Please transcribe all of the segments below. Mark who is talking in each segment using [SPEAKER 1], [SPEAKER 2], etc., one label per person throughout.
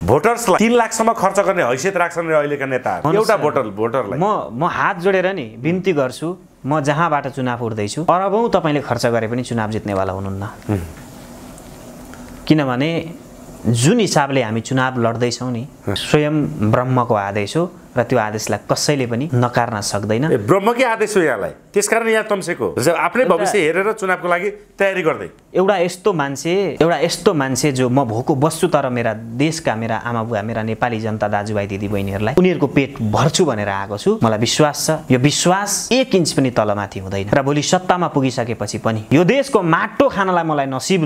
[SPEAKER 1] भोटर्सलाई 3 लाखसम्म खर्च गर्ने हैसियत राख्छन् अहिलेका नेताहरू एउटा भोटरलाई
[SPEAKER 2] म हात जोडेर नि बिन्ती गर्छु म जहाँबाट चुनाव उठ्दैछु अरबौं तपाईले खर्च गरे पनि चुनाव जित्नेवाला हुनुहुन्न किनभने जुन हिसाबले हामी चुनाव लड्दैछौं नि स्वयं ब्रह्मको आदेश हो र त्यो आदेशलाई कसैले पनि नकार्न सक्दैन
[SPEAKER 1] ब्रह्मकै आदेश हो यहाँलाई त्यसकारण यहाँ तम्सेको आफ्नै भविष्य हेरेर चुनावको लागि तयारी गर्दै
[SPEAKER 2] एउटा यस्तो मान्छे जो म भोको बस्छु तर मेरा देशका मेरा आमा बुवा मेरा नेपाली जनता दाजुभाइ दिदी बहिनीहरूलाई उनीहरूको पेट भर्छु भनेर आएको छु मलाई विश्वास छ यो विश्वास 1 इन्च पनि तलमाथि हुँदैन र भोलि सत्तामा पुगिसकेपछि पनि यो देशको माटो खानलाई मलाई नसिब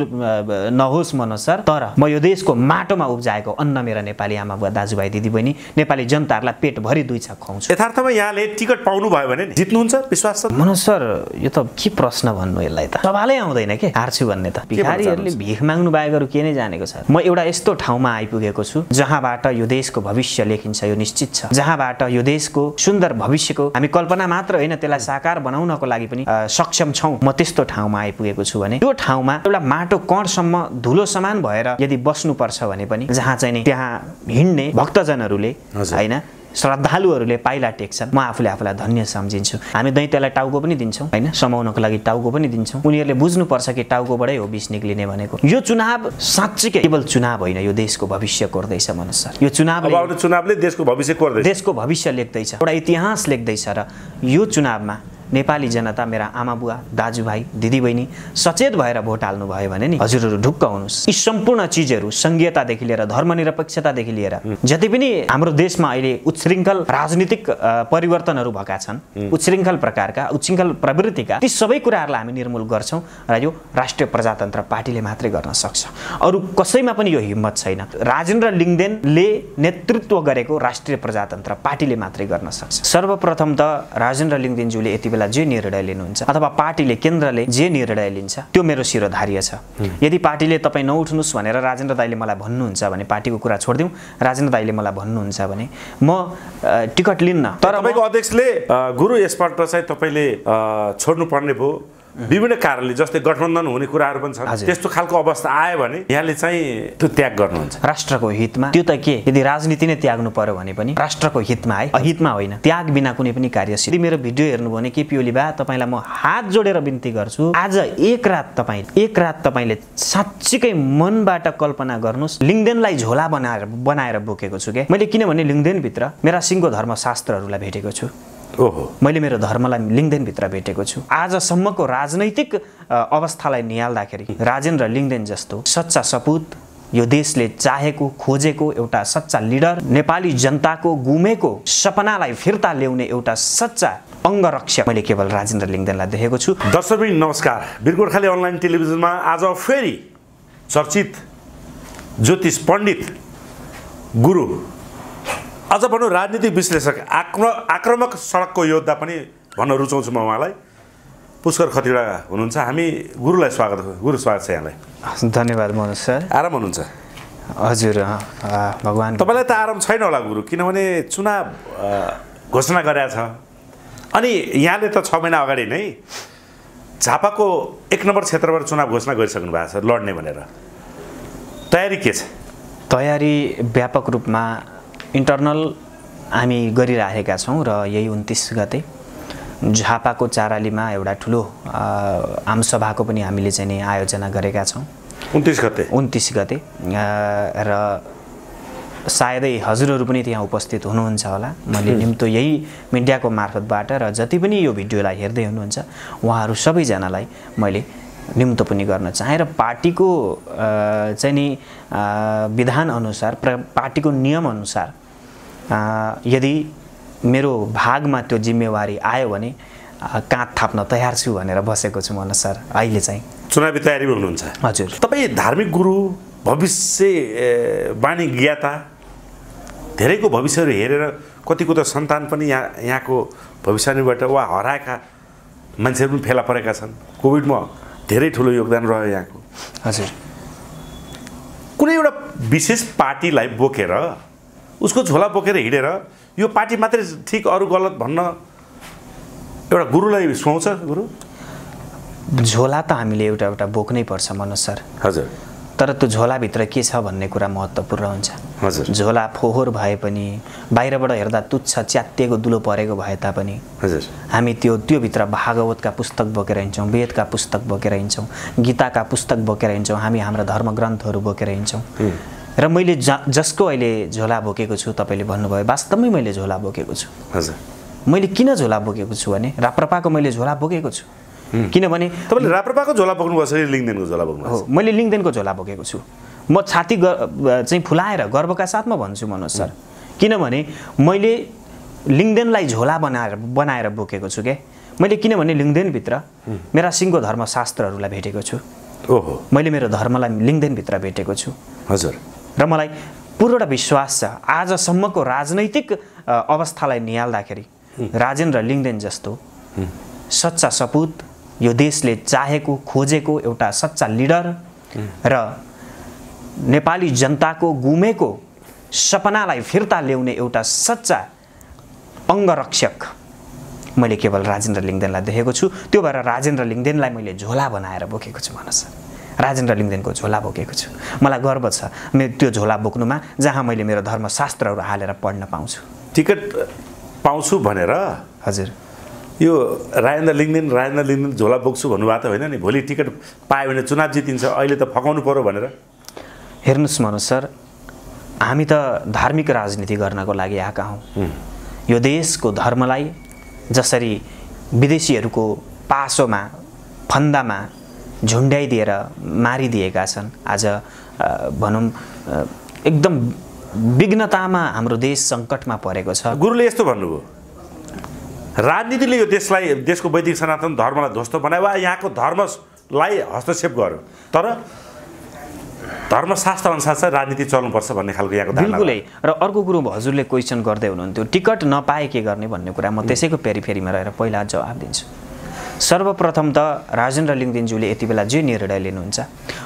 [SPEAKER 2] नहोस् मनोज सर तर म यो देशको माटोमा उब्जाएको अन्न मेरा नेपाली आमा बुवा दाजुभाइ दिदी बहिनी नेपाली जनताहरूलाई पेट भरि दुई छाक खुवाउँछु
[SPEAKER 1] यथार्थमा यहाँले टिकट पाउनु भयो भने नि जित्नुहुन्छ विश्वास छ
[SPEAKER 2] मनोज सर यो त के प्रश्न भन्नु यसलाई त सवालै आउँदैन के हार्छु भन्ने त भिखारीहरूले भिख माग्नु बाहेक के नै जानेको छ म एउटा यस्तो ठाउँमा आइपुगेको छु जहाँबाट यो देशको भविष्य लेखिन्छ यो निश्चित छ जहाँबाट यो देशको सुन्दर भविष्यको हामी कल्पना मात्र होइन त्यसलाई साकार बनाउनको लागि पनि सक्षम छौं म त्यस्तो ठाउँमा आइपुगेको छु भने यो ठाउँमा एउटा माटो कणसम्म धुलो समान भएर यदि बस्नु पर्छ भने पनि जहाँ चाहिँ नि त्यहाँ हिँड्ने भक्तजनहरूले हैन श्रद्धालुहरूले पाइला टेक्छन् म आफूलाई धन्य सम्झिन्छु हामी दैत्यलाई टाउको पनि दिन्छौं हैन समाउनको लागि टाउको पनि दिन्छौं उनीहरूले बुझ्नुपर्छ कि टाउकोबाटै हो विष निक्लिने भनेको यो चुनाव साच्चै केवल चुनाव होइन यो देशको भविष्य कोर्दैछ मनोज सर यो
[SPEAKER 1] चुनावले देशको भविष्य कोर्दैछ
[SPEAKER 2] देशको भविष्य लेख्दैछ एउटा इतिहास लेख्दैछ र यो चुनावमा नेपाली जनता मेरा आमा बुवा दाजुभाइ दिदीबहिनी सचेत भएर भोट हाल्नु भयो भने नि हजुरहरू ढुक्क हुनुस् यी सम्पूर्ण चीजहरू संघीयतादेखि लिएर धर्मनिरपेक्षतादेखि लिएर जति पनि हाम्रो देशमा अहिले उच्छृङ्खल राजनीतिक परिवर्तनहरू भएका छन् उच्छृङ्खल प्रकारका उच्छृङ्खल प्रवृत्तिका ती सबै कुराहरूलाई हामी निर्मूल गर्छौं र यो राष्ट्रिय प्रजातन्त्र पार्टीले मात्रै गर्न सक्छ अरु कसैमा पनि यो हिम्मत छैन राजेन्द्र लिङ्गदेनले नेतृत्व गरेको राष्ट्रिय प्रजातन्त्र पार्टीले मात्रै गर्न सक्छ सर्वप्रथम त राजेन्द्र लिङ्गदेनज्यूले यति जे निर्णय लिनुहुन्छ अथवा पार्टीले केन्द्रले जे निर्णय लिन्छ त्यो मेरो शिरोधार्य छ यदि पार्टीले तपाई नउठ्नुस् भनेर राजेन्द्र दाइले मलाई भन्नुहुन्छ भने पार्टीको कुरा छोड्दिउँ राजेन्द्र दाइले मलाई भन्नुहुन्छ भने म टिकट लिन्न
[SPEAKER 1] तर तपाईको अध्यक्षले गुरु यसपल्ट चाहिँ तपाईले छोड्नु पर्ने भो विभिन्न कारणले जस्तै गठबन्धन हुने कुराहरु पनि छन् त्यस्तो खालको अवस्था आयो भने यहाँले चाहिँ त्यो त्याग गर्नुहुन्छ
[SPEAKER 2] राष्ट्रको हितमा त्यो त के यदि राजनीति नै त्याग्नु पर्यो भने पनि राष्ट्रको हितमा है अहितमा होइन त्याग बिना कुनै पनि कार्य सिद्धि मेरो भिडियो हेर्नु भने केपी ओलीबा तपाईलाई म हात जोडेर बिन्ती गर्छु आज एक रात तपाईले साच्चै मनबाट कल्पना गर्नुस् लिङ्गदेनलाई झोला बनाएर बोकेको छु के मैले किनभने लिङ्गदेन भित्र मेरा सिंहको धर्मशास्त्रहरूलाई भेटेको छु
[SPEAKER 1] ओहो
[SPEAKER 2] मैले मेरो धर्मलाई लिङ्गदेन भित्र भेटेको छु आजसम्मको राजनैतिक अवस्थालाई निहाल्दाखेरि राजेन्द्र लिङ्गदेन जस्तो सच्चा सपूत यो देशले चाहेको खोजेको एउटा सच्चा लिडर नेपाली जनताको गुमेको सपनालाई फिर्ता ल्याउने एउटा सच्चा अंगरक्षक मैले केवल राजेन्द्र लिङ्गदेनलाई देखेको छु
[SPEAKER 1] दर्शकवृन्द नमस्कार वीरगोर्खाली अनलाइन टेलिभिजनमा आज फेरि चर्चित ज्योतिष पण्डित गुरु अझ भनौँ राजनीतिक विश्लेषक आक्रमक सडकको योद्धा पनि भन्न रुचाउँछु म उहाँलाई पुष्कर खतिवडा हुनुहुन्छ हामी गुरुलाई गुरु स्वागत छ यहाँलाई
[SPEAKER 2] धन्यवाद मनोज सर
[SPEAKER 1] आराम हुनुहुन्छ
[SPEAKER 2] हजुर भगवान
[SPEAKER 1] तपाईलाई त आराम छैन होला गुरु किनभने चुनाव घोषणा गरेको छ अनि यहाँले त 6 महिना अगाडि नै झापाको 1 नम्बर क्षेत्रबाट चुनाव घोषणा गरिसक्नु भएको छ लड्ने भनेर तयारी के छ
[SPEAKER 2] तयारी व्यापक रूपमा इन्टरनल हामी गरिरहेका छौं र यही 29 गते झापाको चारालीमा एउटा ठुलो आमसभाको पनि हामीले चाहिँ नि आयोजना गरेका छौं 29 गते र सायदै हजुरहरू पनि त्यहाँ उपस्थित हुनुहुन्छ होला मैले निम्तो यही मिडियाको मार्फतबाट र जति पनि यो भिडियोलाई हेर्दै हुनुहुन्छ उहाँहरू सबैजनालाई मैले निम्तो पनि गर्न चाहे र पार्टीको चाहिँ नि विधान अनुसार पार्टीको नियम अनुसार यदि मेरो भागमा त्यो जिम्मेवारी आयो भने काँध थाप्न तयार छु भनेर बसेको छु मनोज सर अहिले चाहिँ
[SPEAKER 1] चुनावी तयारीमा हुनुहुन्छ
[SPEAKER 2] हजुर
[SPEAKER 1] तपाई धार्मिक गुरु भविष्य वाणी ज्ञाता धेरैको भविष्यहरू हेरेर कतिको त सन्तान पनि यहाँको भविष्यवाणीबाट वा हराएका मान्छेहरू पनि फेला परेका छन् कोभिडमा धेरै ठुलो योगदान रह्यो यहाँको
[SPEAKER 2] हजुर
[SPEAKER 1] कुनै एउटा विशेष पार्टीलाई बोकेर उसको झोला बोकेर हिडेर यो पार्टी मात्रै ठीक अरु गलत भन्न एउटा गुरुलाई सुहाउँछ गुरु
[SPEAKER 2] झोला त हामीले एउटा बोक्नै पर्छ मनोज सर
[SPEAKER 1] हजुर
[SPEAKER 2] तर त्यो झोला भित्र के छ भन्ने कुरा महत्त्वपूर्ण हुन्छ
[SPEAKER 1] हजुर
[SPEAKER 2] झोला फोहोर भए पनि बाहिरबाट हेर्दा तुच्छ च्यातिएको दुलो परेको भए तापनि
[SPEAKER 1] हजुर
[SPEAKER 2] हामी त्यो भित्र भागवतका पुस्तक बोकेर हिँड्छौँ, वेदका पुस्तक बोकेर हिँड्छौँ, गीताका पुस्तक बोकेर हिँड्छौँ, हामी हाम्रा धर्मग्रन्थहरू बोकेर हिँड्छौँ। र मैले जसको अहिले झोला बोकेको छु तपाईँले भन्नुभयो, वास्तवमै मैले झोला बोकेको छु।
[SPEAKER 1] हजुर
[SPEAKER 2] मैले किन झोला बोकेको छु भने राप्रपाको मैले झोला बोकेको छु। किनभने
[SPEAKER 1] तपाईँले राप्रपाको झोला बोक्नुभएको छ, लिङ्गदेनको झोला बोक्नुभएको
[SPEAKER 2] हो, मैले लिङ्गदेनको झोला बोकेको छु। म छाती चाहिँ फुलाएर गर्वका साथमा भन्छु मनोज सर, किनभने मैले लिङ्गदेनलाई झोला बनाएर बोकेको छु के। मैले किनभने लिङ्गदेनभित्र मेरा सिङ्गो धर्मशास्त्रहरूलाई भेटेको छु।
[SPEAKER 1] ओहो,
[SPEAKER 2] मैले मेरो धर्मलाई लिङ्गदेनभित्र भेटेको छु।
[SPEAKER 1] हजुर।
[SPEAKER 2] र मलाई पूर्ण विश्वास छ आजसम्मको राजनैतिक अवस्थालाई निहाल्दाखेरि राजेन्द्र लिङ्गदेन जस्तो सच्चा सपुत, यो देशले चाहेको खोजेको एउटा सच्चा लिडर र नेपाली जनताको गुमेको सपनालाई फिर्ता ल्याउने एउटा सच्चा अङ्गरक्षक मैले केवल राजेन्द्र लिङ्गदेनलाई देखेको छु। त्यो भएर राजेन्द्र लिङ्गदेनलाई मैले झोला बनाएर बोकेको छु भनोस्। राजेन्द्र लिङ्गदेनको झोला बोकेको छु। मलाई गर्व छ त्यो झोला बोक्नुमा, जहाँ मैले मेरो धर्मशास्त्रहरू हालेर पढ्न पाउँछु।
[SPEAKER 1] टिकट पाउँछु भनेर
[SPEAKER 2] हजुर,
[SPEAKER 1] यो राजेन्द्र लिङ्गदेन झोला बोक्छु भन्नुभएको त होइन नि? भोलि टिकट पायो भने चुनाव जितिन्छ, अहिले त फकाउनु पर्यो भनेर?
[SPEAKER 2] हेर्नुहोस् मनोज सर, हामी त धार्मिक राजनीति गर्नको लागि आएका हौँ। यो देशको धर्मलाई जसरी विदेशीहरूको पासोमा फन्दामा झुन्ड्याइदिएर मारिदिएका छन्, आज भनौँ एकदम विघ्नतामा हाम्रो देश सङ्कटमा परेको छ।
[SPEAKER 1] गुरुले यस्तो भन्नुभयो, राजनीतिले यो देशको वैदिक सनातन धर्मलाई ध्वस्त बनायो वा यहाँको धर्मलाई हस्तक्षेप गर्यो, तर धर्मशास्त्र अनुसार चाहिँ राजनीति चल्नुपर्छ भन्ने खालको यहाँको धारणा।
[SPEAKER 2] बिल्कुलै। र अर्को कुरो हजुरले क्वेसन गर्दै हुनुहुन्थ्यो, टिकट नपाए के गर्ने भन्ने कुरा। म त्यसैको पेरिफेरीमा रहेर पहिला जवाब दिन्छु। सर्वप्रथम त राजेन्द्र लिङ्गदेनज्यूले यति बेला जे निर्णय लिनुहुन्छ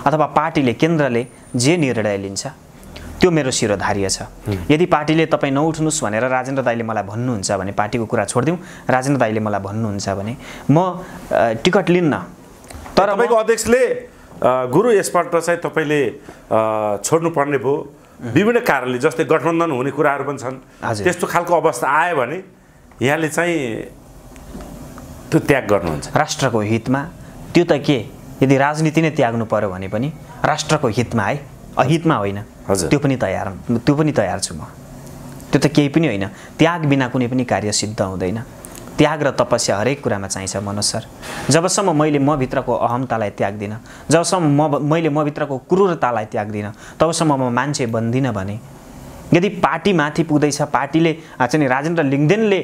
[SPEAKER 2] अथवा पार्टीले, केन्द्रले जे निर्णय लिन्छ त्यो मेरो शिरोधार्य छ। यदि पार्टीले तपाईँ नउठ्नुहोस् भनेर राजेन्द्र दाइले मलाई भन्नुहुन्छ भने पार्टीको कुरा छोडिदिउँ, राजेन्द्र दाइले मलाई भन्नुहुन्छ भने म टिकट लिन्न। तर
[SPEAKER 1] तपाईँको अध्यक्षले गुरु यसपल्ट चाहिँ तपाईँले छोड्नुपर्ने भयो, विभिन्न कारणले, जस्तै गठबन्धन हुने कुराहरू पनि छन्, त्यस्तो खालको अवस्था आयो भने यहाँले चाहिँ त्यो त्याग गर्नुहुन्छ
[SPEAKER 2] राष्ट्रको हितमा। त्यो त के, यदि राजनीति नै त्याग्नु पर्यो भने पनि राष्ट्रको हितमा है, अहितमा होइन। त्यो पनि तयार छु म। त्यो त केही पनि होइन। त्याग बिना कुनै पनि कार्य सिद्ध हुँदैन। त्याग र तपस्या हरेक कुरामा चाहिन्छ मनोज सर। जबसम्म मैले म भित्रको अहमतालाई त्याग्दिनँ, जबसम्म मैले म भित्रको क्रूरतालाई त्याग्दिनँ, तबसम्म म मान्छे बन्दिनँ भने यदि पार्टी माथि पुग्दैछ, पार्टीले चाहिँ राजेन्द्र लिङ्गदेनले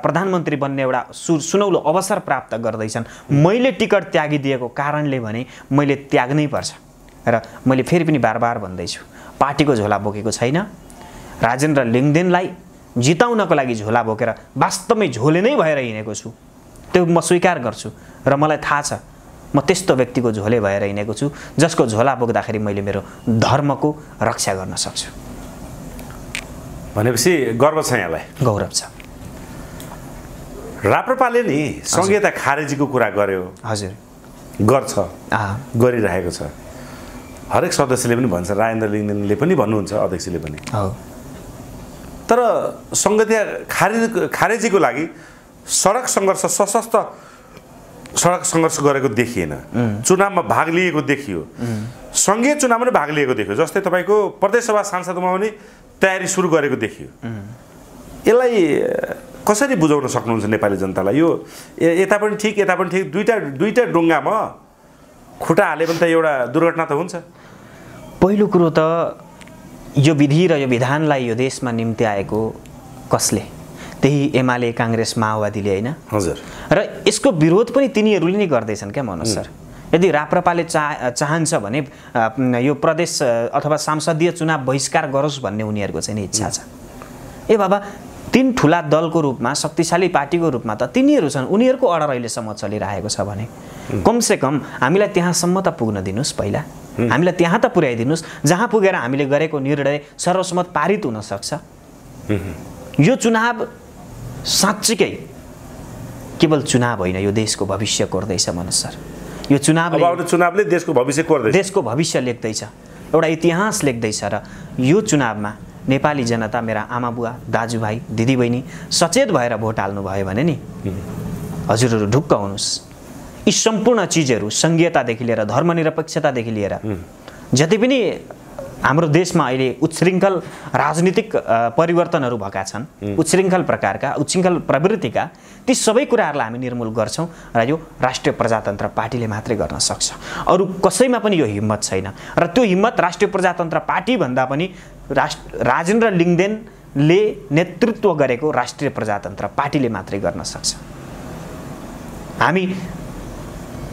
[SPEAKER 2] प्रधानमन्त्री बन्ने एउटा सुनौलो अवसर प्राप्त गर्दैछन्, मैले टिकट त्यागिदिएको कारणले भने मैले त्याग्नै पर्छ। र मैले फेरि पनि बार भन्दैछु, पार्टीको झोला बोकेको छैन। राजेन्द्र लिङ्गदेनलाई जिताउनको लागि झोला बोकेर वास्तवमै झोले नै भएर हिँडेको छु, त्यो म स्वीकार गर्छु। र मलाई थाहा छ म त्यस्तो व्यक्तिको झोले भएर हिँडेको छु जसको झोला बोक्दाखेरि मैले मेरो धर्मको रक्षा गर्न सक्छु।
[SPEAKER 1] भनेपछि गर्व छ यहाँलाई?
[SPEAKER 2] गौरव छ।
[SPEAKER 1] राप्रपाले नि संहिता खारेजीको कुरा गर्यो।
[SPEAKER 2] हजुर,
[SPEAKER 1] गर्छ, गरिरहेको छ। हरेक सदस्यले पनि भन्छ, राजेन्द्र लिङ्गदेनले पनि भन्नुहुन्छ, अध्यक्षले पनि। तर संहिता खारेजीको लागि सडक सङ्घर्ष, सशस्त्र सडक सङ्घर्ष गरेको देखिएन। चुनावमा भाग लिएको देखियो, सङ्घीय चुनावमा पनि भाग लिएको देखियो। जस्तै तपाईँको प्रदेशसभा सांसदमा पनि तयारी सुरु गरेको देखियो। यसलाई कसरी बुझाउन सक्नुहुन्छ नेपाली जनतालाई? यो यता पनि ठिक, यता पनि ठिक, दुईटा डुङ्गामा खुट्टा हाले पनि त एउटा दुर्घटना त हुन्छ।
[SPEAKER 2] पहिलो कुरो त यो विधि र यो विधानलाई यो देशमा निम्ति आएको कसले? त्यही एमाले, काङ्ग्रेस, माओवादीले होइन?
[SPEAKER 1] हजुर।
[SPEAKER 2] र यसको विरोध पनि तिनीहरूले नै गर्दैछन् क्या मनोज सर। यदि राप्रपाले चाहन्छ भने यो प्रदेश अथवा सांसदीय चुनाव बहिष्कार गरोस् भन्ने उनीहरूको चाहिँ नि इच्छा छ। ए बाबा, तीन ठुला दलको रूपमा, शक्तिशाली पार्टीको रूपमा त तिनीहरू छन्, उनीहरूको अर्डर अहिलेसम्म चलिरहेको छ भने कमसेकम हामीलाई त्यहाँसम्म त पुग्न दिनुहोस्। पहिला हामीलाई त्यहाँ त पुर्याइदिनुहोस् जहाँ पुगेर हामीले गरेको निर्णय सर्वसम्मत पारित हुन सक्छ। यो चुनाव साँच्चीकै केवल चुनाव होइन, यो देशको भविष्य कोर्दैछ मनोज सर। यो चुनावले देशको भविष्य कोर्दैछ, देशको भविष्य लेख्दैछ, एउटा इतिहास लेख्दैछ। र यो चुनावमा नेपाली जनता मेरा आमाबुवा दाजुभाइ दिदीबहिनी सचेत भएर भोट हाल्नुभयो भने नि हजुरहरू ढुक्क हुनुहोस्। यी सम्पूर्ण चिजहरू सङ्घीयतादेखि लिएर धर्मनिरपेक्षतादेखि लिएर जति पनि हाम्रो देशमा अहिले उच्छृङ्खल राजनीतिक परिवर्तनहरू भएका छन्, उच्छृङ्खल प्रकारका उच्छृङ्खल प्रवृत्तिका, ती सबै कुराहरूलाई हामी निर्मूल गर्छौँ र यो राष्ट्रिय प्रजातन्त्र पार्टीले मात्रै गर्न सक्छ। अरू कसैमा पनि यो हिम्मत छैन र त्यो हिम्मत राष्ट्रिय प्रजातन्त्र पार्टी भन्दा पनि राजेन्द्र लिङ्गदेनले नेतृत्व गरेको राष्ट्रिय प्रजातन्त्र पार्टीले मात्रै गर्न सक्छ। हामी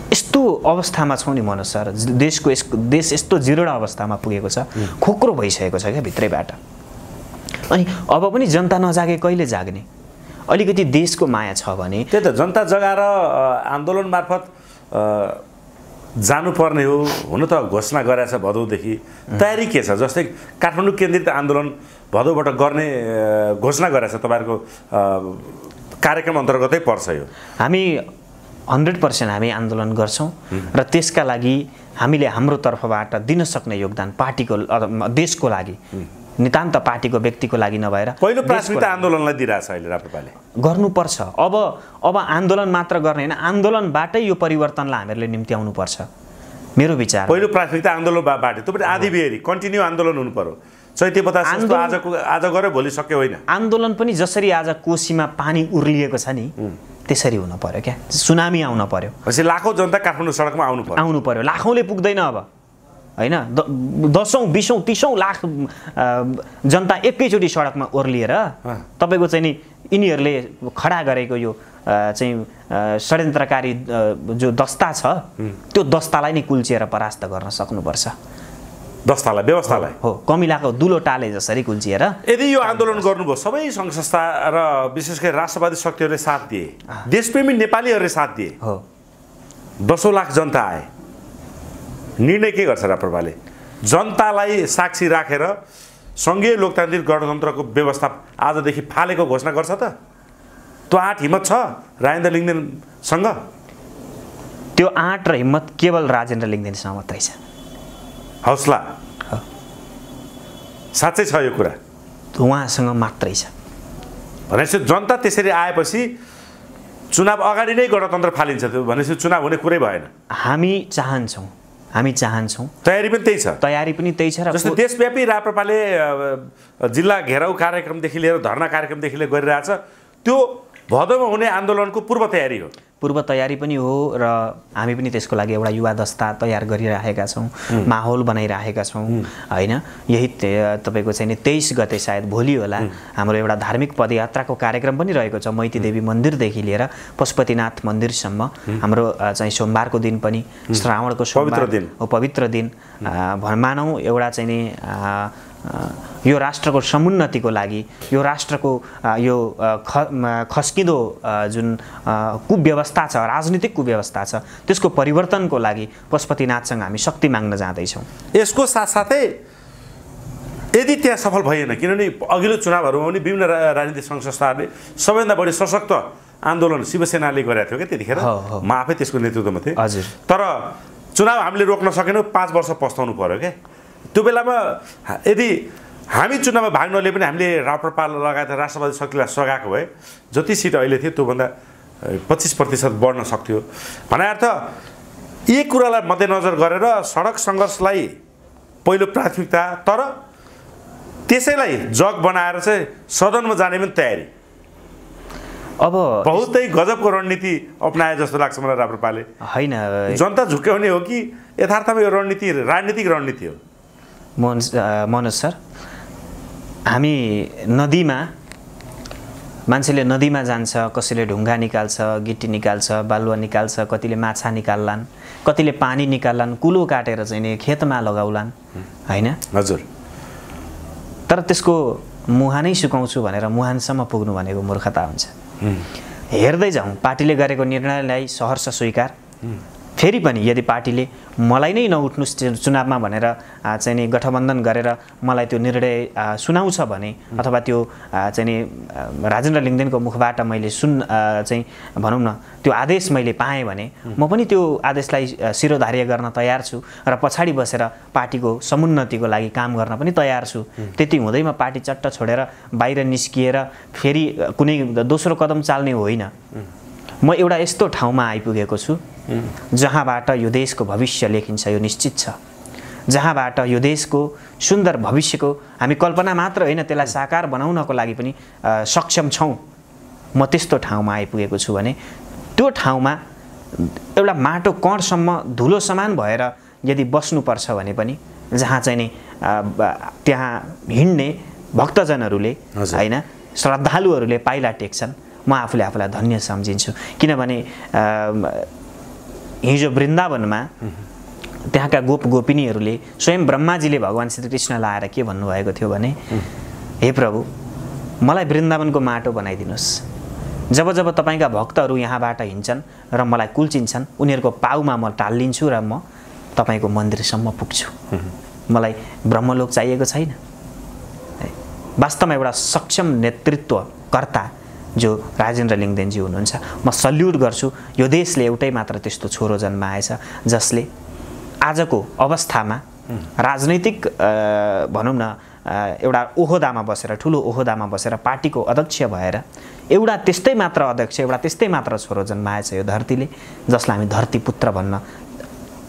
[SPEAKER 2] यस्तो अवस्थामा छौँ नि मनोज सर, देश यस्तो जीर्ण अवस्थामा पुगेको छ, खोक्रो भइसकेको छ क्या भित्रैबाट। अनि अब पनि जनता नजागे कहिले जाग्ने? अलिकति देशको माया छ भने
[SPEAKER 1] त्यही त जनता जगाएर आन्दोलन मार्फत जानुपर्ने हो। हुन त घोषणा गरेछ भदौदेखि, तयारी के छ? जस्तै काठमाडौँ केन्द्रित आन्दोलन भदौबाट गर्ने घोषणा गरेछ, तपाईँहरूको कार्यक्रम अन्तर्गतै पर्छ यो।
[SPEAKER 2] हामी 100% हामी आन्दोलन गर्छौँ र त्यसका लागि हामीले हाम्रो तर्फबाट दिन सक्ने योगदान पार्टीको देशको लागि, नितान्त पार्टीको व्यक्तिको लागि नभएर
[SPEAKER 1] पहिलो प्राथमिकता आन्दोलनलाई दिइरहेछ अहिले राप्रपाले।
[SPEAKER 2] गर्नुपर्छ। अब आन्दोलन मात्र गर्ने होइन, आन्दोलनबाटै यो परिवर्तनलाई हामीहरूले निम्त्याउनुपर्छ मेरो विचार।
[SPEAKER 1] पहिलो प्राथमिकता आन्दोलनबाट त्यो पनि आधी बेरी कन्टिन्यू आन्दोलन हुनु पर्यो। चैते बतास आज गऱ्यो भोलि सक्यो होइन। आन्दोलन
[SPEAKER 2] पनि जसरी आज कोसीमा पानी उर्लिएको छ नि त्यसरी हुन पर्यो क्या, सुनामी आउन पर्यो।
[SPEAKER 1] लाखौँ जनता काठमाडौँ सडकमा आउनु पर्यो।
[SPEAKER 2] लाखौँले पुग्दैन अब होइन, 10औँ 20औँ 30औँ लाख जनता एकैचोटि सडकमा ओर्लिएर तपाईँको चाहिँ नि यिनीहरूले खडा गरेको यो चाहिँ षड्यन्त्रकारी जो दस्ता छ त्यो दस्तालाई नै कुल्चिएर परास्त गर्न सक्नुपर्छ।
[SPEAKER 1] दस्तालाई, व्यवस्थालाई
[SPEAKER 2] हो, कमिलाको दुलो टाले जसरी कुल्चिएर।
[SPEAKER 1] यदि यो आन्दोलन गर्नुभयो सबै सङ्घ संस्था र विशेष गरी राष्ट्रवादी शक्तिहरूले साथ दिए, देशप्रेमी नेपालीहरूले साथ दिए,
[SPEAKER 2] हो,
[SPEAKER 1] 10औँ लाख जनता आए, निर्णय के गर्छ राप्रपाले? जनतालाई साक्षी राखेर सङ्घीय लोकतान्त्रिक गणतन्त्रको व्यवस्था आजदेखि फालेको घोषणा गर्छ त? त्यो आँट हिम्मत छ राजेन्द्र लिङ्गदेनसँग?
[SPEAKER 2] त्यो आँट र हिम्मत केवल राजेन्द्र लिङ्गदेनसँग मात्रै छ।
[SPEAKER 1] हौसला साँच्चै छ यो कुरा
[SPEAKER 2] उहाँसँग मात्रै छ।
[SPEAKER 1] भनेपछि जनता त्यसरी आएपछि चुनाव अगाडि नै गणतन्त्र फालिन्छ, त्यो भनेपछि चुनाव हुने कुरै भएन। हामी
[SPEAKER 2] चाहन्छौँ।
[SPEAKER 1] तयारी पनि त्यही छ।
[SPEAKER 2] तयारी पनि त्यही छ।
[SPEAKER 1] जस्तै देशव्यापी राप्रपाले जिल्ला घेराउ कार्यक्रमदेखि लिएर धरना कार्यक्रमदेखि लिएर गरिरहेछ, त्यो भदौमा हुने आन्दोलनको पूर्व तयारी हो।
[SPEAKER 2] पूर्व तयारी पनि हो र हामी पनि त्यसको लागि एउटा युवा दस्ता तयार गरिरहेका छौँ, माहौल बनाइरहेका छौँ होइन। यही तपाईँको चाहिँ 23 गते सायद भोलि होला हाम्रो एउटा धार्मिक पदयात्राको कार्यक्रम पनि रहेको छ। मैती देवी मन्दिरदेखि लिएर पशुपतिनाथ मन्दिरसम्म हाम्रो चाहिँ सोमबारको दिन पनि श्रावणको पवित्र दिन मानौँ एउटा चाहिँ नि यो राष्ट्रको समुन्नतिको लागि, यो राष्ट्रको यो खस्किँदो जुन कुव्यवस्था छ, राजनीतिक कुव्यवस्था छ, त्यसको परिवर्तनको लागि पशुपतिनाथसँग हामी शक्ति माग्न जाँदैछौँ।
[SPEAKER 1] यसको साथसाथै यदि त्यहाँ सफल भएन, किनभने अघिल्लो चुनावहरूमा पनि विभिन्न राजनीतिक सङ्घ संस्थाहरूले सबैभन्दा बढी सशक्त आन्दोलन शिवसेनाले गरेको थियो क्या त्यतिखेर, म आफै त्यसको नेतृत्वमा थिएँ।
[SPEAKER 2] हजुर।
[SPEAKER 1] तर चुनाव हामीले रोक्न सकेनौँ, 5 वर्ष पस्ताउनु पर्यो क्या। त्यो बेलामा यदि हामी चुनावमा भाग नलिए पनि हामीले राप्रपा लगायत राष्ट्रवादी शक्तिलाई सघाएको भए जति सिट अहिले थियो त्योभन्दा 25% बढ्न सक्थ्यो। भने अर्थ यी कुरालाई मध्यनजर गरेर सडक सङ्घर्षलाई पहिलो प्राथमिकता, तर त्यसैलाई जग बनाएर चाहिँ सदनमा जाने पनि तयारी।
[SPEAKER 2] अब
[SPEAKER 1] बहुतै गजबको रणनीति अपनाए जस्तो लाग्छ मलाई राप्रपाले।
[SPEAKER 2] होइन,
[SPEAKER 1] जनता झुक्याउने हो कि यथार्थमा यो रणनीति राजनीतिक रणनीति हो?
[SPEAKER 2] मनोज सर, हामी मान्छेले नदीमा जान्छ, कसैले ढुङ्गा निकाल्छ, गिटी निकाल्छ, बालुवा निकाल्छ, कतिले माछा निकाल्लान्, कतिले पानी निकाल्लान्, कुलो काटेर चाहिँ नि खेतमा लगाउलान् होइन।
[SPEAKER 1] हजुर।
[SPEAKER 2] तर त्यसको मुहानै सुकाउँछु भनेर मुहानसम्म पुग्नु भनेको मूर्खता हुन्छ। हेर्दै जाउँ, पार्टीले गरेको निर्णयलाई सहर्ष स्वीकार, फेरि पनि यदि पार्टीले मलाई नै नउठ्नुस् चुनावमा भनेर चाहिँ नि गठबन्धन गरेर मलाई त्यो निर्णय सुनाउँछ भने अथवा त्यो चाहिँ नि राजेन्द्र लिङ्गदेनको मुखबाट मैले चाहिँ भनौँ न त्यो आदेश मैले पाएँ भने म पनि त्यो आदेशलाई शिरोधार्य गर्न तयार छु र पछाडि बसेर पार्टीको समुन्नतिको लागि काम गर्न पनि तयार छु। त्यति हुँदैमा पार्टी चट्ट छोडेर बाहिर निस्किएर फेरि कुनै दोस्रो कदम चाल्ने होइन। म एउटा यस्तो ठाउँमा आइपुगेको छु जहाँबाट यो देशको भविष्य लेखिन्छ, यो निश्चित छ। जहाँबाट यो देशको सुन्दर भविष्यको हामी कल्पना मात्र होइन त्यसलाई साकार बनाउनको लागि पनि सक्षम छौँ। म त्यस्तो ठाउँमा आइपुगेको छु भने त्यो ठाउँमा एउटा माटो कणसम्म धुलो समान भएर यदि बस्नुपर्छ भने पनि जहाँ चाहिँ नि त्यहाँ हिँड्ने भक्तजनहरूले होइन श्रद्धालुहरूले पाइला टेक्छन्, म आफूले आफूलाई धन्य सम्झिन्छु। किनभने हिजो वृन्दावनमा त्यहाँका गोप गोपिनीहरूले स्वयं ब्रह्माजीले भगवान् श्रीकृष्णलाई आएर के भन्नुभएको थियो भने हे प्रभु मलाई वृन्दावनको माटो बनाइदिनुहोस्। जब जब तपाईँका भक्तहरू यहाँबाट हिँड्छन् र मलाई कुल्चिन्छन् उनीहरूको पाउमा म टालिन्छु र म तपाईँको मन्दिरसम्म पुग्छु। मलाई ब्रह्मलोक चाहिएको छैन। वास्तवमा एउटा सक्षम नेतृत्वकर्ता जो राजेन्द्र लिङ्गदेनजी हुनुहुन्छ, म सल्युट गर्छु। यो देशले एउटै मात्र त्यस्तो छोरो जन्माएछ जसले आजको अवस्थामा राजनैतिक भनौँ न एउटा ओहदामा बसेर ठुलो ओहदामा बसेर पार्टीको अध्यक्ष भएर एउटा त्यस्तै मात्र अध्यक्ष, एउटा त्यस्तै मात्र छोरो जन्माएछ यो धरतीले, जसलाई हामी धरतीपुत्र भन्न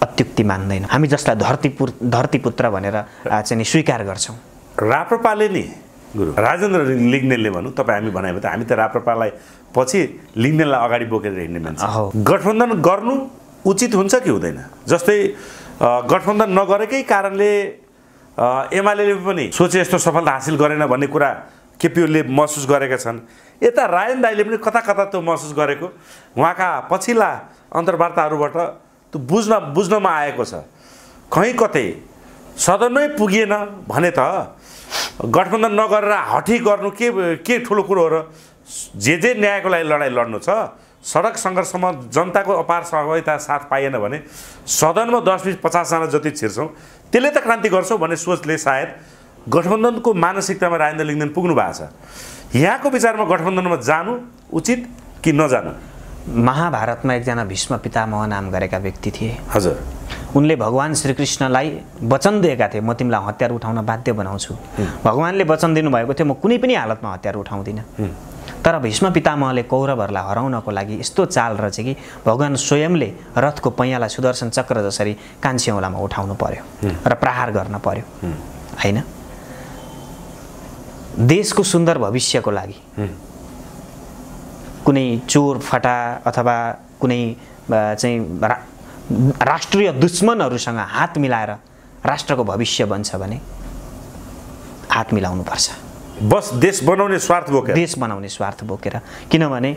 [SPEAKER 2] अत्युक्ति मान्दैनौँ। हामी जसलाई धरतीपुत्र भनेर चाहिँ स्वीकार गर्छौँ।
[SPEAKER 1] राप्रपाले नि गुरु राजेन्द्र लिङ्गदेनले भनौँ, तपाईँ हामी भनेको त हामी त राप्रपालाई पछि लिङ्गदेनलाई अगाडि बोकेर हिँड्ने मान्छे। गठबन्धन गर्नु उचित हुन्छ कि हुँदैन? जस्तै गठबन्धन नगरेकै कारणले एमाले पनि सोचे जस्तो सफलता हासिल गरेन भन्ने कुरा केपी ओलीले महसुस गरेका छन्। यता रायन दाइले पनि कता कता त्यो महसुस गरेको उहाँका पछिल्ला अन्तर्वार्ताहरूबाट त्यो बुझ्नमा आएको छ। कहीँ कतै सदनमै पुगिएन भने त गठबन्धन नगरेर हठी गर्नु के ठुलो कुरो हो र? जे न्यायको लागि लडाइँ लड्नु छ, सडक सङ्घर्षमा जनताको अपार सहभागिता साथ पाइएन भने सदनमा 10-20-50 जना जति छिर्छौँ त्यसले त क्रान्ति गर्छौँ भन्ने सोचले सायद गठबन्धनको मानसिकतामा राजेन्द्र लिङ्गदेन पुग्नु भएको छ। यहाँको विचारमा गठबन्धनमा जानु उचित कि नजानु?
[SPEAKER 2] महाभारतमा एकजना भीष्म पितामह नाम गरेका व्यक्ति थिए।
[SPEAKER 1] हजुर।
[SPEAKER 2] उनले भगवान् श्रीकृष्णलाई वचन दिएका थिए म तिमीलाई हतियार उठाउन बाध्य बनाउँछु। भगवान्ले वचन दिनुभएको थियो म कुनै पनि हालतमा हतियार उठाउँदिनँ। तर भीष्म पितामहले कौरवहरूलाई हराउनको लागि यस्तो चाल रहेछ कि भगवान् स्वयंले रथको पैयालाई सुदर्शन चक्र जसरी कान्छी औँलामा उठाउनु पर्यो र प्रहार गर्न पर्यो होइन? देशको सुन्दर भविष्यको लागि कुनै चोर फटा अथवा कुनै चाहिँ राष्ट्रिय दुश्मनहरूसँग हात मिलाएर राष्ट्रको भविष्य बन्छ भने हात मिलाउनुपर्छ।
[SPEAKER 1] बस देश बनाउने स्वार्थ बोकेर किनभने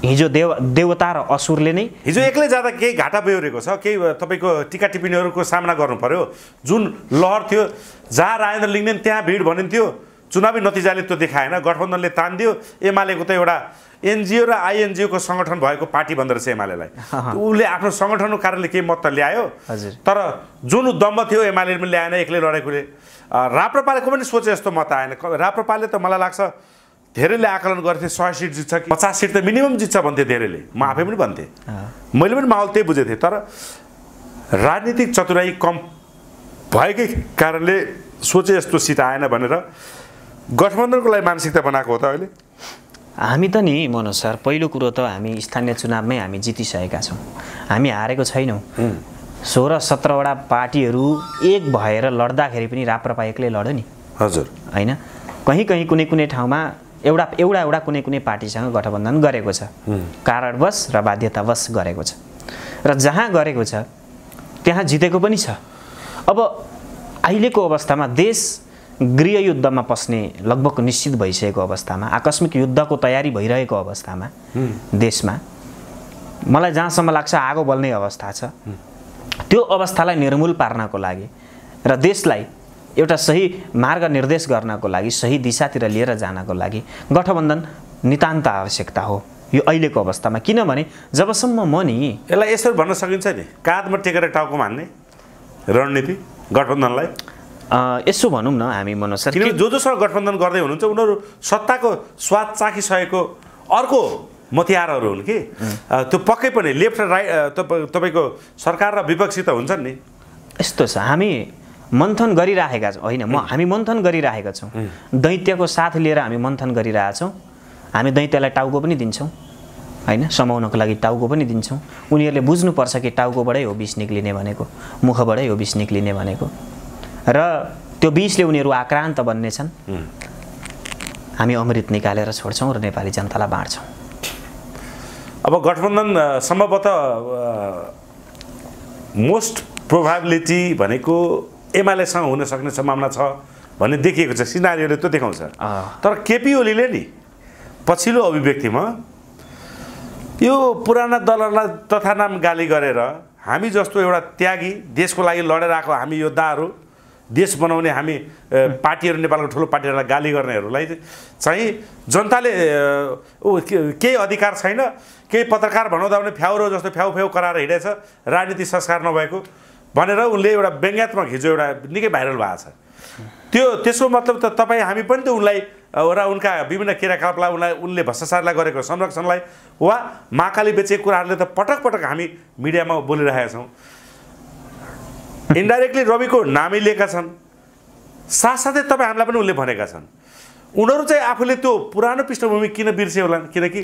[SPEAKER 1] हिजो देवता र असुरले नै हिजो एक्लै जाँदा केही घाटा बेहोरेको छ, केही तपाईँको टिका टिप्पणीहरूको सामना गर्नु पर्यो। जुन लहर थियो जहाँ राजेन्द्र लिङ्गदेन त्यहाँ भिड भनिन्थ्यो, चुनावी नतिजाले त्यो देखाएन। गठबन्धनले तान्दियो। एमालेको त एउटा एनजिओ र आइएनजिओको सङ्गठन भएको पार्टी भन्दो रहेछ एमालेलाई। उसले आफ्नो सङ्गठनको कारणले केही मत त ल्यायो, तर जुन दम्ब थियो एमाले पनि ल्याएन एक्लै लडेकोले। राप्रपालेको पनि सोचे जस्तो मत आएन। राप्रपाले त मलाई लाग्छ धेरैले आकलन गर्थे 100 सिट जित्छ कि 50 सिट त मिनिमम जित्छ भन्थे धेरैले। म आफै पनि भन्थेँ, मैले पनि माहौल त्यही बुझेको थिएँ। तर राजनीतिक चतुराई कम भएकै कारणले सोचे जस्तो सिट आएन भनेर गठबन्धनको लागि मानसिकता बनाएको हो त अहिले? हामी त नि मनोज सर, पहिलो कुरो त हामी स्थानीय चुनावमै हामी जितिसकेका छौँ, हामी हारेको छैनौँ। 16-17 वटा पार्टीहरू एक भएर लड्दाखेरि पनि राप्रपा एक्लै लड्यो नि। हजुर होइन? कहीँ कुनै ठाउँमा एउटा कुनै पार्टीसँग गठबन्धन गरेको छ, कारणवश र बाध्यतावश गरेको छ, र जहाँ गरेको छ त्यहाँ जितेको पनि छ। अब अहिलेको अवस्थामा देश गृहयुद्धमा पस्ने लगभग निश्चित भइसकेको अवस्थामा, आकस्मिक युद्धको तयारी भइरहेको अवस्थामा देशमा मलाई जहाँसम्म लाग्छ आगो बल्ने अवस्था छ। त्यो अवस्थालाई निर्मूल पार्नको लागि र देशलाई एउटा सही मार्ग निर्देश गर्नको लागि, सही दिशातिर लिएर जानको लागि गठबन्धन नितान्त आवश्यकता हो।
[SPEAKER 2] यो अहिलेको अवस्थामा। किनभने जबसम्म म नि
[SPEAKER 1] यसलाई यसरी भन्न सकिन्छ नि, काँधमा टेकेर टाउकोमा हान्ने रणनीति गठबन्धनलाई।
[SPEAKER 2] यसो भनौँ न हामी मनोज सर,
[SPEAKER 1] किनभने जोसँग गठबन्धन गर्दै हुनुहुन्छ उनीहरू सत्ताको स्वाद चाखिसकेको अर्को मतियारहरू हुन् कि त्यो पक्कै पनि लेफ्ट राइट तपाईँको सरकार र विपक्षी त हुन्छन् नि।
[SPEAKER 2] यस्तो छ, हामी मन्थन गरिराखेका छौँ होइन, हामी मन्थन गरिराखेका छौँ, दैत्यको साथ लिएर हामी मन्थन गरिरहेछौँ। हामी दैत्यलाई टाउको पनि दिन्छौँ होइन, समाउनको लागि टाउको पनि दिन्छौँ। उनीहरूले बुझ्नुपर्छ कि टाउकोबाटै हो विष निक्लिने भनेको, मुखबाटै हो विष निक्लिने भनेको, र त्यो विषले उनीहरू आक्रान्त बन्नेछन्। हामी अमृत निकालेर छोड्छौँ र नेपाली जनतालाई बाँड्छौँ।
[SPEAKER 1] अब गठबन्धन सम्भवतः मोस्ट प्रोभाबिलिटी भनेको एमालेसँग हुन सक्ने सम्भावना छ भन्ने देखिएको छ, सिनारीले त्यो देखाउँछ। तर केपी ओलीले नि पछिल्लो अभिव्यक्तिमा यो पुराना दलहरूलाई तथा नाम गाली गरेर हामी जस्तो एउटा त्यागी देशको लागि लडेर आएको हामी योद्धाहरू, देश बनाउने हामी पार्टीहरू, नेपालको ठुलो पार्टीहरूलाई गाली गर्नेहरूलाई चाहिँ जनताले केही अधिकार छैन, केही पत्रकार भनाउँदा पनि फ्याउरो जस्तो फ्याउ फ्याउ कराएर हिँडेछ, राजनीति संस्कार नभएको भनेर उनले एउटा व्यङ्ग्यात्मक हिजो एउटा निकै भाइरल भएको छ। त्यसको मतलब त तपाईँ हामी पनि त उनलाई र उनका विभिन्न क्रियाकलापलाई उनले भ्रष्टाचारलाई गरेको संरक्षणलाई वा महाकाली बेचेको कुराहरूले त पटक पटक हामी मिडियामा बोलिरहेका छौँ। इन्डाइरेक्टली रविको नामै लिएका छन्, साथसाथै तपाईँ हामीलाई पनि उनले भनेका छन्। उनीहरू चाहिँ आफूले त्यो पुरानो पृष्ठभूमि किन बिर्से होला, किनकि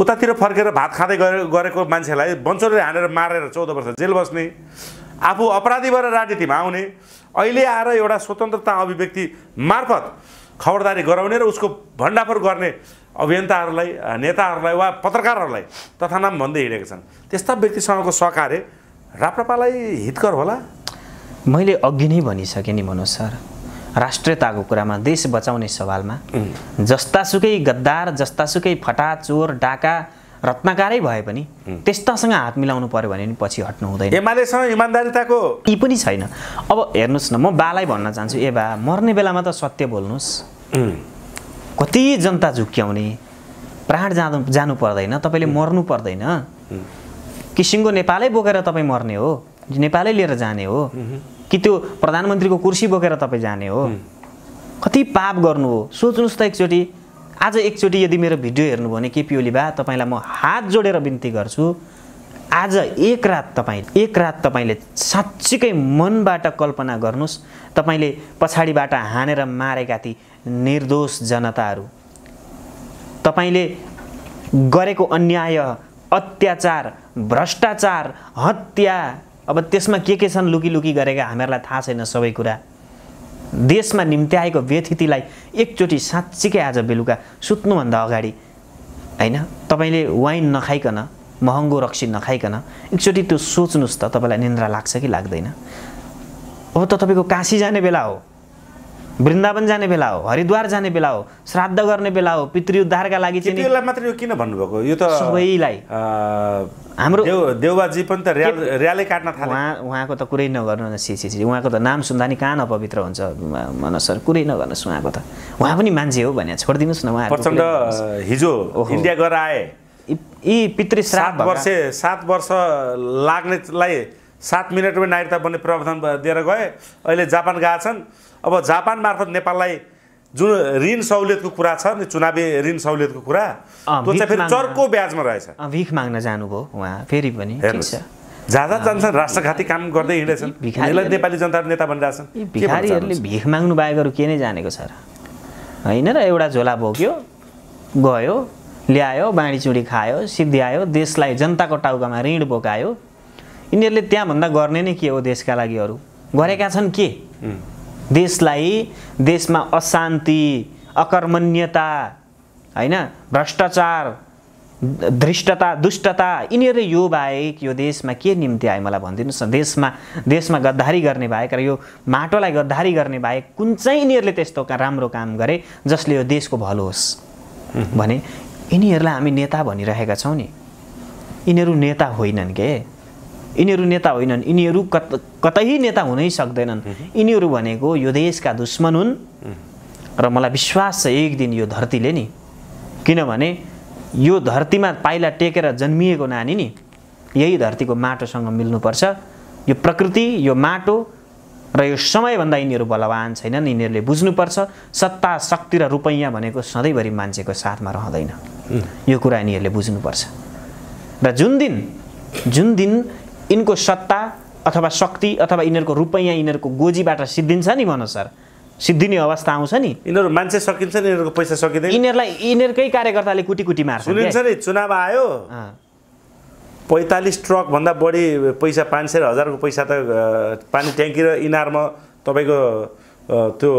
[SPEAKER 1] उतातिर फर्केर भात खाँदै गरेको मान्छेलाई बन्चोरले हानेर मारेर 14 वर्ष जेल बस्ने, आफू अपराधी भएर राजनीतिमा आउने, अहिले आएर एउटा स्वतन्त्रता अभिव्यक्ति मार्फत खबरदारी गराउने र उसको भण्डाफोर गर्ने अभियन्ताहरूलाई, नेताहरूलाई वा पत्रकारहरूलाई तथा नाम भन्दै हिँडेका छन्। त्यस्ता व्यक्तिसँगको सहकार्य राप्रपालाई हितकर होला।
[SPEAKER 2] मैले अघि नै भनिसकेँ नि मनोज सर, राष्ट्रियताको कुरामा, देश बचाउने सवालमा जस्तासुकै गद्दार, जस्तासुकै फटा, चोर, डाका, रत्नकारै भए पनि त्यस्तासँग हात मिलाउनु पर्यो भने नि पछि हट्नु हुँदैन।
[SPEAKER 1] एमालेसँग इमान्दारिताको
[SPEAKER 2] यी पनि छैन। अब हेर्नुहोस् न, म बालाई भन्न चाहन्छु, ए बा मर्ने बेलामा त सत्य बोल्नुहोस्। कति जनता झुक्क्याउने, प्राण जानु पर्दैन, तपाईँले मर्नु पर्दैन कि सिङ्गो नेपालै बोकेर तपाईँ मर्ने हो, नेपालै लिएर जाने हो कि त्यो प्रधानमन्त्रीको कुर्सी बोकेर तपाईँ जाने हो? कति पाप गर्नु हो सोच्नुहोस् त एकचोटि। आज एकचोटि यदि मेरो भिडियो हेर्नुभयो भने केपी ओली बा, तपाईँलाई म हात जोडेर बिन्ती गर्छु, आज एक रात तपाईँले साँच्चीकै मनबाट कल्पना गर्नुहोस्, तपाईँले पछाडिबाट हानेर मारेका ती निर्दोष जनताहरू, तपाईँले गरेको अन्याय, अत्याचार, भ्रष्टाचार, हत्या, अब त्यसमा के छन् लुकी लुकी गरेका हामीहरूलाई थाहा छैन सबै कुरा। देशमा निम्त्याएको व्यथितिलाई एकचोटि साँच्चीकै आज बेलुका सुत्नुभन्दा अगाडि होइन, तपाईँले वाइन नखाइकन, महँगो रक्सी नखाइकन एकचोटि त्यो सोच्नुहोस् त, तपाईँलाई निन्द्रा लाग्छ कि लाग्दैन? अब त तपाईँको काशी जाने बेला हो, वृन्दावन जाने बेला हो, हरिद्वार जाने बेला हो, श्राद्ध गर्ने बेला हो, पितृ उद्धारका लागि चाहिँ
[SPEAKER 1] मात्र यो किन भन्नुभएको? यो त
[SPEAKER 2] सबैलाई हाम्रो
[SPEAKER 1] देउबाजी पनि त र्याली काट्न थाले।
[SPEAKER 2] उहाँको त कुरै नगर्नु न, सी उहाँको त नाम सुन्दा नि कान अपवित्र हुन्छ मनोज सर, कुरै नगर्नुहोस् उहाँको त। उहाँ पनि मान्छे हो भने छोडिदिनुहोस् न। उहाँ
[SPEAKER 1] प्रचण्ड हिजो इन्डिया गएर आए,
[SPEAKER 2] यी पितृ श्राद्ध
[SPEAKER 1] 7 वर्ष लाग्नेलाई 7 मिनटमै नागरिकता बन्ने प्रावधान दिएर गए, अहिले जापान गएका छन्। अब जापान मार्फत नेपाललाई जुन ऋण सहुलियतको कुरा छ नि, चुनावी ऋण सहुलियतको कुरा, त्यो चाहिँ फेरि चर्को ब्याजमा रहेछ।
[SPEAKER 2] भिख माग्न जानुभयो उहाँ फेरि पनि।
[SPEAKER 1] जाँदा जान्छन्, राष्ट्रघाती काम गर्दै हिँडेछन्, नेपाली जनता नेता बनिरहेछन्।
[SPEAKER 2] भिखारीहरूले भिख माग्नु बाहेकहरू के नै जानेको छ र होइन र? एउटा झोला बोक्यो, गयो, ल्यायो, बाँडीचुँडी खायो, सिद्ध्यायो, देशलाई जनताको टाउकामा ऋण बोकायो। यिनीहरूले त्यहाँभन्दा गर्ने नै के हो देशका लागि? अरू गरेका छन् के? देशलाई, देशमा अशान्ति, अकर्मण्यता होइन, भ्रष्टाचार, धृष्टता, दुष्टता, यिनीहरूले यो बाहेक यो देशमा के निम्ति आए मलाई भनिदिनुहोस् न। देशमा गद्दारी गर्ने बाहेक र यो माटोलाई गद्दारी गर्ने बाहेक कुन चाहिँ यिनीहरूले त्यस्तो राम्रो काम गरे जसले यो देशको भलो होस् भने यिनीहरूलाई हामी नेता भनिरहेका छौँ नि। यिनीहरू नेता होइनन् के, यिनीहरू नेता होइनन्, यिनीहरू कतै नेता हुनै सक्दैनन्। यिनीहरू भनेको यो देशका दुश्मन हुन् र मलाई विश्वास छ एक दिन यो धरतीले नि, किनभने यो धरतीमा पाइला टेकेर जन्मिएको नानी नि यही धरतीको माटोसँग मिल्नुपर्छ। यो प्रकृति, यो माटो र यो समयभन्दा यिनीहरू बलवान छैनन्। यिनीहरूले बुझ्नुपर्छ सत्ता, शक्ति र रुपैयाँ भनेको सधैँभरि मान्छेको साथमा रहँदैन। यो कुरा यिनीहरूले बुझ्नुपर्छ। र जुन दिन यिनको सत्ता अथवा शक्ति अथवा यिनीहरूको रुपैयाँ यिनीहरूको गोजीबाट सिद्धिन्छ नि मनोज सर, सिद्धिने अवस्था आउँछ नि,
[SPEAKER 1] यिनीहरू मान्छे सकिन्छ नि, यिनीहरूको पैसा सकिँदैन,
[SPEAKER 2] यिनीहरूलाई यिनीहरूकै कार्यकर्ताले कुटी कुटी मार्छ।
[SPEAKER 1] सुनिन्छ नि, चुनाव आयो 45 ट्रक भन्दा बढी पैसा, 500 1000को पैसा त पानी ट्याङ्की र इनारमा तपाईँको त्यो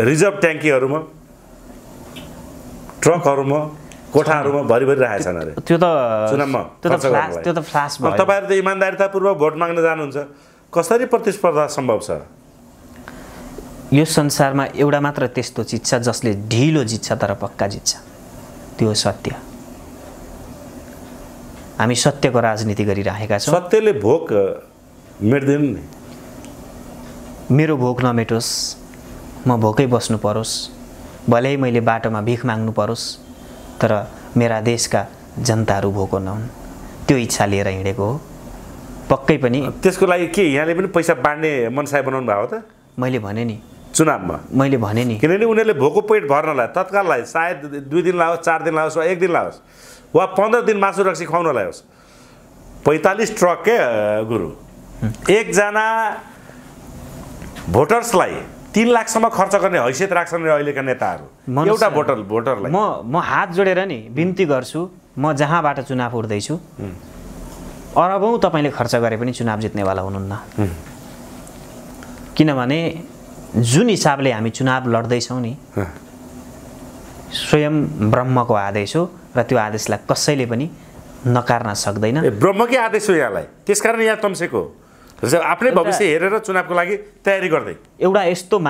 [SPEAKER 1] रिजर्भ ट्याङ्कीहरूमा, ट्रकहरूमा, कोठाहरूमा भरिभरि राखेछन् अरे।
[SPEAKER 2] त्यो त
[SPEAKER 1] चुनावमा
[SPEAKER 2] फ्लास भयो।
[SPEAKER 1] तपाईँहरू त इमान्दारितापूर्वक भोट माग्न जानुहुन्छ, कसरी प्रतिस्पर्धा सम्भव छ?
[SPEAKER 2] यो संसारमा एउटा मात्र त्यस्तो चिज छ जसले ढिलो जित्छ तर पक्का जित्छ, त्यो सत्य। हामी सत्यको राजनीति गरिरहेका छौँ।
[SPEAKER 1] सत्यले भोक मेट्दैन नि।
[SPEAKER 2] मेरो भोक नमेटोस्, म भोकै बस्नु परोस्, भलै मैले बाटोमा भिख माग्नु परोस्, तर मेरा देशका जनताहरू भोको नहुन्, त्यो इच्छा लिएर हिँडेको हो। पक्कै पनि
[SPEAKER 1] त्यसको लागि के यहाँले पनि पैसा बाँड्ने मनसाय बनाउनु भएको त?
[SPEAKER 2] मैले भने नि
[SPEAKER 1] चुनावमा,
[SPEAKER 2] मैले भने नि,
[SPEAKER 1] किनभने उनीहरूले भोको पेट भर्नलाई तत्काललाई सायद 2 दिन लाओस्, 4 दिन लाओस् वा 1 दिन लाओस् वा 15 दिन मासु रक्सी खुवाउनलाई होस्, 45 ट्रक के गुरु, एकजना भोटर्सलाई 3 लाखसम्म खर्च गर्ने हैसियत राख्छन् अहिलेका नेताहरू। एउटा भोटरलाई
[SPEAKER 2] म हात जोडेर नि बिन्ती गर्छु, म जहाँबाट चुनाव उठ्दैछु अरबौँ तपाईँले खर्च गरे पनि चुनाव जित्नेवाला हुनुहुन्न। किनभने जुन हिसाबले हामी चुनाव लड्दैछौँ नि, स्वयं ब्रह्मको आदेश हो र त्यो आदेशलाई कसैले पनि नकार्न सक्दैन।
[SPEAKER 1] ब्रह्मकै आदेश हो यहाँलाई, त्यसकारण यहाँ तम्सेको आफ्नै भविष्य हेरेर चुनावको लागि तयारी गर्दै
[SPEAKER 2] एउटा यस्तो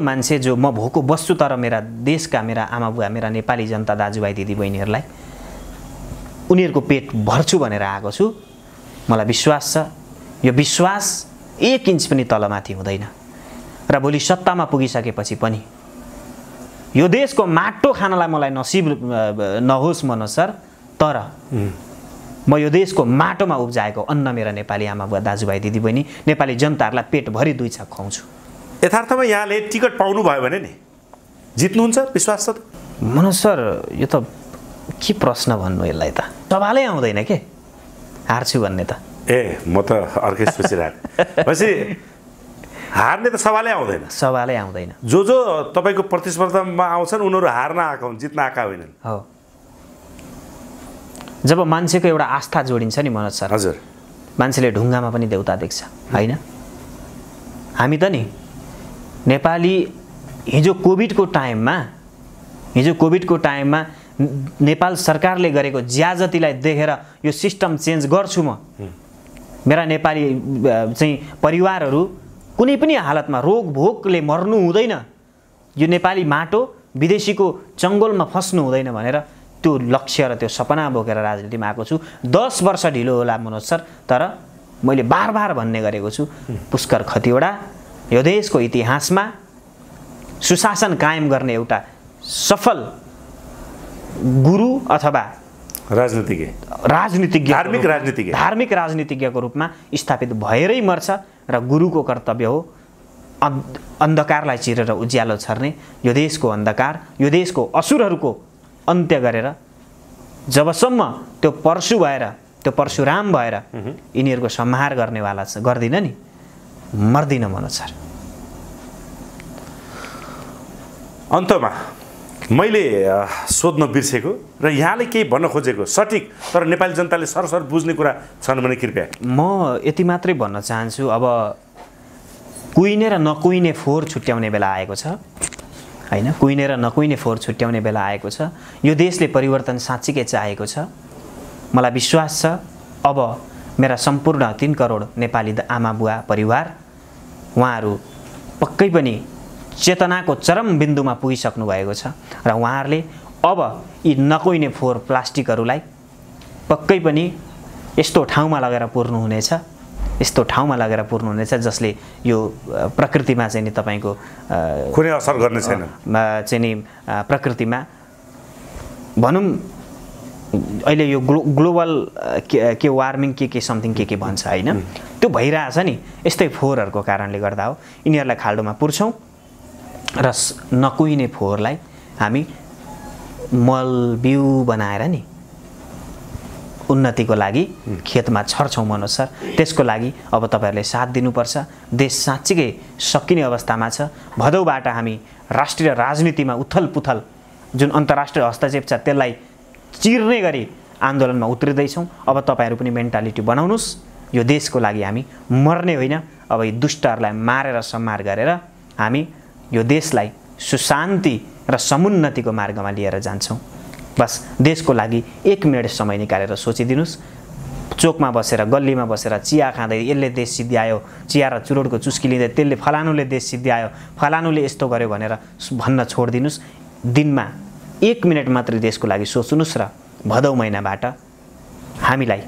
[SPEAKER 2] मान्छे जो म भोको बस्छु तर मेरा देशका, मेरा आमा बुवा, मेरा नेपाली जनता दाजुभाइ दिदीबहिनीहरूलाई उनीहरूको पेट भर्छु भनेर आएको छु। मलाई विश्वास छ, यो विश्वास 1 इन्च पनि तलमाथि हुँदैन। र भोलि सत्तामा पुगिसकेपछि पनि यो देशको माटो खानलाई मलाई नसिब नहोस् मनोज सर, तर म यो देशको माटोमा उब्जाएको अन्न मेरा नेपाली आमा बुवा दाजुभाइ दिदीबहिनी नेपाली जनताहरूलाई पेटभरि 2 छाक खुवाउँछु।
[SPEAKER 1] यथार्थमा यहाँले टिकट पाउनु भयो भने नि जित्नुहुन्छ, विश्वास छ त?
[SPEAKER 2] मनोज सर, यो त के प्रश्न भन्नु, यसलाई त सवालै आउँदैन के हार्छु भन्ने त।
[SPEAKER 1] म त अर्कै सोचिरहेको, भनेपछि हार्ने त सवालै आउँदैन। जो तपाईँको प्रतिस्पर्धामा आउँछन् उनीहरू हार्न आएका हुन्, जित्न आएका होइनन्।
[SPEAKER 2] हो, जब मान्छेको एउटा आस्था जोडिन्छ नि मनोज सर,
[SPEAKER 1] हजुर,
[SPEAKER 2] मान्छेले ढुङ्गामा पनि देउता देख्छ होइन? हामी त नि नेपाली हिजो कोभिडको टाइममा नेपाल सरकारले गरेको ज्याजतीलाई देखेर यो सिस्टम चेन्ज गर्छु म, मेरा नेपाली चाहिँ परिवारहरू कुनै पनि हालतमा रोग भोकले मर्नु हुँदैन, यो नेपाली माटो विदेशीको चङ्गोलमा फस्नु हुँदैन भनेर त्यो लक्ष्य र त्यो सपना बोकेर राजनीतिमा आएको छु। 10 वर्ष ढिलो होला मनोज सर, तर मैले बार भन्ने गरेको छु, पुष्कर खतिवडा यो देशको इतिहासमा सुशासन कायम गर्ने एउटा सफल गुरु अथवा राजनीतिज्ञ धार्मिक राजनीतिज्ञको रूपमा स्थापित भएरै मर्छ। र गुरुको कर्तव्य हो अन्धकारलाई चिरेर उज्यालो छर्ने, यो देशको अन्धकार, यो देशको असुरहरूको अन्त्य गरेर जबसम्म त्यो परशुराम भएर यिनीहरूको संहार गर्नेवाला गर्दिन नि, मर्दिन मनोज सर।
[SPEAKER 1] अन्तमा मैले सोध्न बिर्सेको र यहाँले केही भन्न खोजेको सठिक तर नेपाली जनताले सरसर बुझ्ने कुरा छन् भने कृपया।
[SPEAKER 2] म यति मात्रै भन्न चाहन्छु, अब कुइने र नकुइने फोहोर छुट्याउने बेला आएको छ हैन? कुइने र नकुइने फोहोर छुट्याउने बेला आएको छ। यो देशले परिवर्तन साँच्चीकै चाहेको छ। मलाई विश्वास छ अब मेरा सम्पूर्ण 3 करोड नेपाली आमा बुवा परिवार, उहाँहरू पक्कै पनि चेतनाको चरम बिन्दुमा पुगिसक्नु भएको छ र उहाँहरूले अब यी नकुइने फोहोर प्लास्टिकहरूलाई पक्कै पनि यस्तो ठाउँमा लगेर पुर्नुहुनेछ यस्तो ठाउँमा लगेर पुर्नुहुनेछ जसले यो प्रकृतिमा चाहिँ नि तपाईँको
[SPEAKER 1] कुनै असर गर्ने छैन
[SPEAKER 2] चाहिँ नि प्रकृतिमा भनौँ अहिले यो ग्लोबल के वार्मिङ के समथिङ के भन्छ होइन त्यो भइरहेछ नि यस्तै फोहोरहरूको कारणले गर्दा हो यिनीहरूलाई खाल्डोमा पुर्छौँ र नकुहिने फोहोरलाई हामी मल बिउ बनाएर नि उन्नतिको लागि खेतमा छर्छौँ मनोज सर त्यसको लागि अब तपाईँहरूले साथ दिनुपर्छ देश साँच्चीकै सकिने अवस्थामा छ भदौबाट हामी राष्ट्रिय राजनीतिमा उथल पुथल जुन अन्तर्राष्ट्रिय हस्तक्षेप छ त्यसलाई चिर्ने गरी आन्दोलनमा उत्रिँदैछौँ अब तपाईँहरू पनि मेन्टालिटी बनाउनुहोस् यो देशको लागि हामी मर्ने होइन अब यी दुष्टहरूलाई मारेर संहार गरेर हामी यो देशलाई सुशान्ति र समुन्नतिको मार्गमा लिएर जान्छौँ बस देशको लागि 1 मिनट समय निकालेर सोचिदिनुहोस् चोकमा बसेर गल्लीमा बसेर चिया खाँदै यसले देश सिद्ध्यायो चिया र चुरोटको चुस्की लिँदै त्यसले फलानुले देश सिद्ध्यायो फलानुले यस्तो गर्यो भनेर भन्न छोडिदिनुहोस् दिनमा 1 मिनट मात्रै देशको लागि सोच्नुहोस् र भदौ महिनाबाट हामीलाई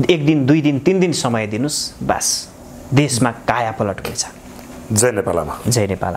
[SPEAKER 2] 1 दिन 2 दिन 3 दिन समय दिनुहोस् बस देशमा काया पलट हुन्छ
[SPEAKER 1] जय नेपाल।
[SPEAKER 2] जय नेपाल।